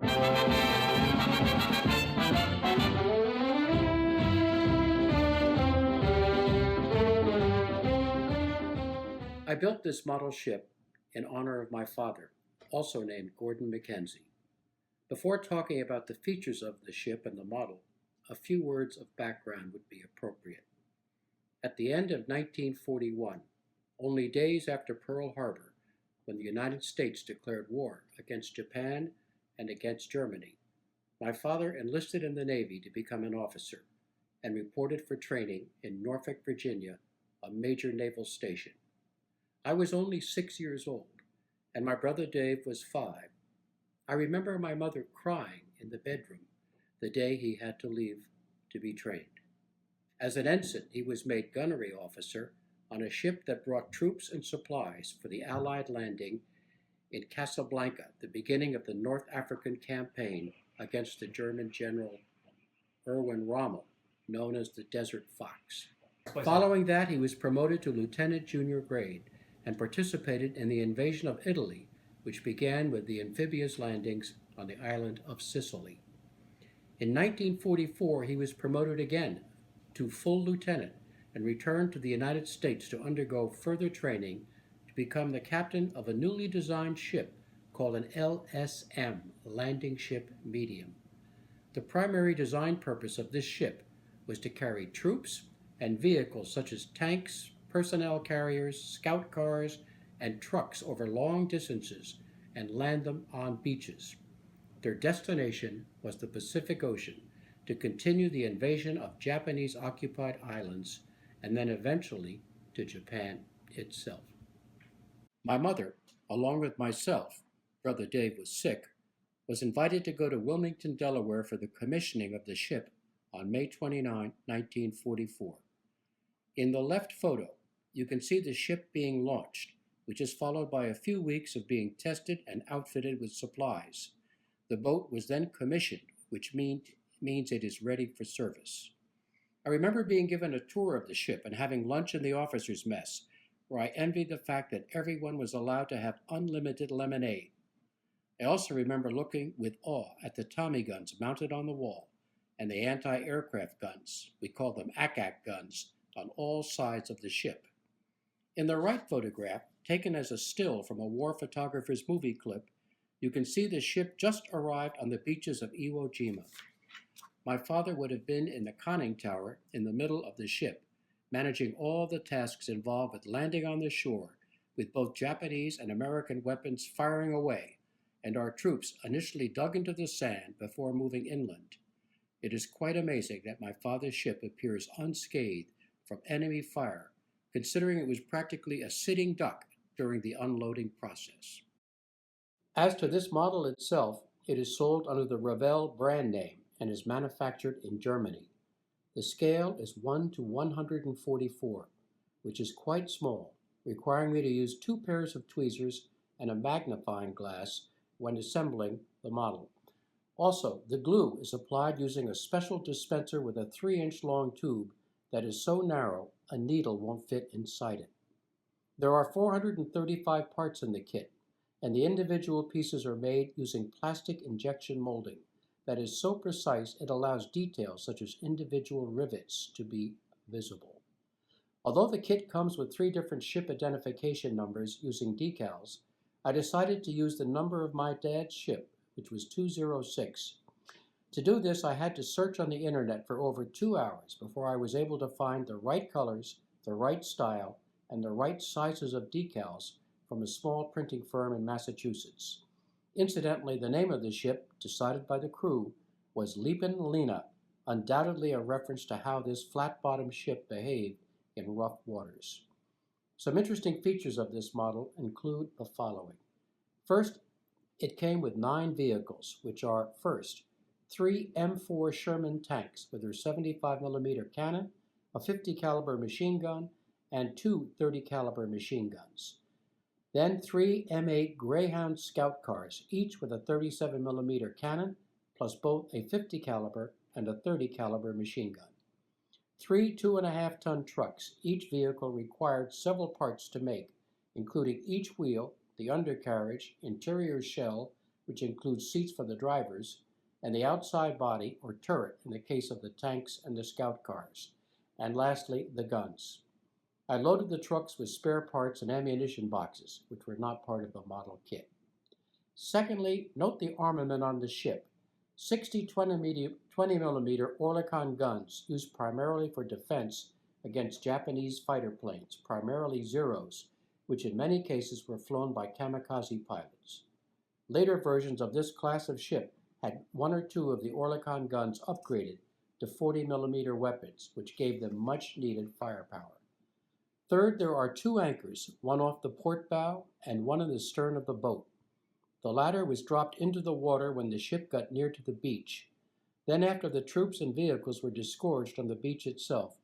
I built this model ship in honor of my father, also named Gordon Mackenzie. Before talking about the features of the ship and the model, a few words of background would be appropriate. At the end of 1941, only days after Pearl Harbor, when the United States declared war against Japan and against Germany, my father enlisted in the Navy to become an officer and reported for training in Norfolk, Virginia, a major naval station. I was only 6 years old, and my brother Dave was 5. I remember my mother crying in the bedroom the day he had to leave to be trained. As an ensign, he was made gunnery officer on a ship that brought troops and supplies for the Allied landing in Casablanca, the beginning of the North African campaign against the German General Erwin Rommel, known as the Desert Fox. Following that, he was promoted to lieutenant junior grade and participated in the invasion of Italy, which began with the amphibious landings on the island of Sicily. In 1944, he was promoted again to full lieutenant and returned to the United States to undergo further training to become the captain of a newly designed ship called an LSM, Landing Ship Medium. The primary design purpose of this ship was to carry troops and vehicles such as tanks, personnel carriers, scout cars, and trucks over long distances and land them on beaches. Their destination was the Pacific Ocean to continue the invasion of Japanese-occupied islands and then eventually to Japan itself. My mother, along with myself, brother Dave was sick, was invited to go to Wilmington, Delaware for the commissioning of the ship on May 29, 1944. In the left photo, you can see the ship being launched, which is followed by a few weeks of being tested and outfitted with supplies. The boat was then commissioned, which means it is ready for service. I remember being given a tour of the ship and having lunch in the officers' mess, where I envied the fact that everyone was allowed to have unlimited lemonade. I also remember looking with awe at the Tommy guns mounted on the wall and the anti-aircraft guns, we call them ACAC guns, on all sides of the ship. In the right photograph, taken as a still from a war photographer's movie clip, you can see the ship just arrived on the beaches of Iwo Jima. My father would have been in the conning tower in the middle of the ship, managing all the tasks involved with landing on the shore, with both Japanese and American weapons firing away, and our troops initially dug into the sand before moving inland. It is quite amazing that my father's ship appears unscathed from enemy fire, considering it was practically a sitting duck during the unloading process. As to this model itself, it is sold under the Revell brand name and is manufactured in Germany. The scale is 1 to 144, which is quite small, requiring me to use 2 pairs of tweezers and a magnifying glass when assembling the model. Also, the glue is applied using a special dispenser with a 3-inch long tube that is so narrow a needle won't fit inside it. There are 435 parts in the kit, and the individual pieces are made using plastic injection molding that is so precise it allows details such as individual rivets to be visible. Although the kit comes with 3 different ship identification numbers using decals, I decided to use the number of my dad's ship, which was 206. To do this, I had to search on the internet for over 2 hours before I was able to find the right colors, the right style, and the right sizes of decals from a small printing firm in Massachusetts. Incidentally, the name of the ship, decided by the crew, was Lieben Lena, undoubtedly a reference to how this flat-bottomed ship behaved in rough waters. Some interesting features of this model include the following. First, it came with 9 vehicles, which are, first, 3 M4 Sherman tanks with their 75mm cannon, a 50 caliber machine gun, and 2 30 caliber machine guns. Then 3 M8 Greyhound scout cars, each with a 37mm cannon, plus both a 50 caliber and a 30 caliber machine gun. 3 2.5-ton trucks. Each vehicle required several parts to make, including each wheel, the undercarriage, interior shell, which includes seats for the drivers, and the outside body, or turret, in the case of the tanks and the scout cars, and lastly, the guns. I loaded the trucks with spare parts and ammunition boxes, which were not part of the model kit. Secondly, note the armament on the ship. 60 20mm Oerlikon guns used primarily for defense against Japanese fighter planes, primarily Zeros, which in many cases were flown by kamikaze pilots. Later versions of this class of ship had one or two of the Oerlikon guns upgraded to 40mm weapons, which gave them much needed firepower. Third, there are two anchors, one off the port bow and one in the stern of the boat. The latter was dropped into the water when the ship got near to the beach. Then, after the troops and vehicles were disgorged on the beach itself,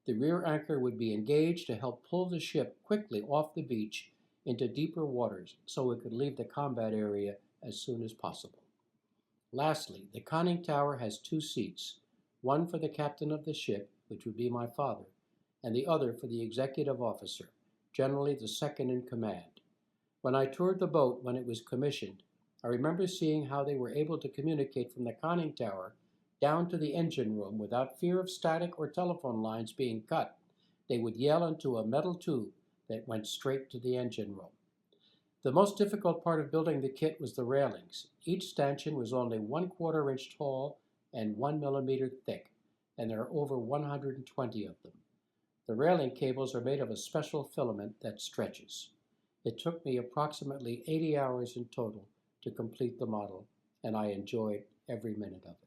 the rear anchor would be engaged to help pull the ship quickly off the beach into deeper waters so it could leave the combat area as soon as possible. Lastly, the conning tower has two seats, one for the captain of the ship, which would be my father, and the other for the executive officer, generally the second in command. When I toured the boat when it was commissioned, I remember seeing how they were able to communicate from the conning tower down to the engine room without fear of static or telephone lines being cut. They would yell into a metal tube that went straight to the engine room. The most difficult part of building the kit was the railings. Each stanchion was only 1/4 inch tall and 1 millimeter thick, and there are over 120 of them. The railing cables are made of a special filament that stretches. It took me approximately 80 hours in total to complete the model, and I enjoyed every minute of it.